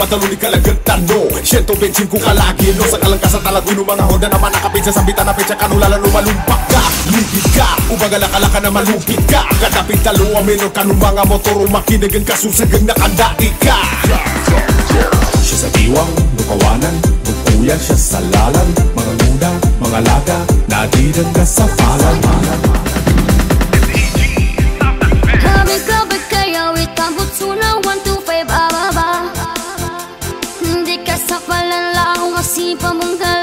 Madalo ni kalagatan no 125 kalagi no sa kalangkasan talagoy no mga honda naman nakapit sa sambitan na petsa kanulalan no malumpak ka ligid ka ubaga lakalaka na malupit ka kadapit talo amino kanong mga motor makinagan kasusagang nakandai ka siya sa diwang lukawanan bukuyan siya sa lalan mga muda mga laga nadidan ka sa palan Kabe kaya itambut suna 125 ababa. Hindi ka sa palan lang kasi pamunggal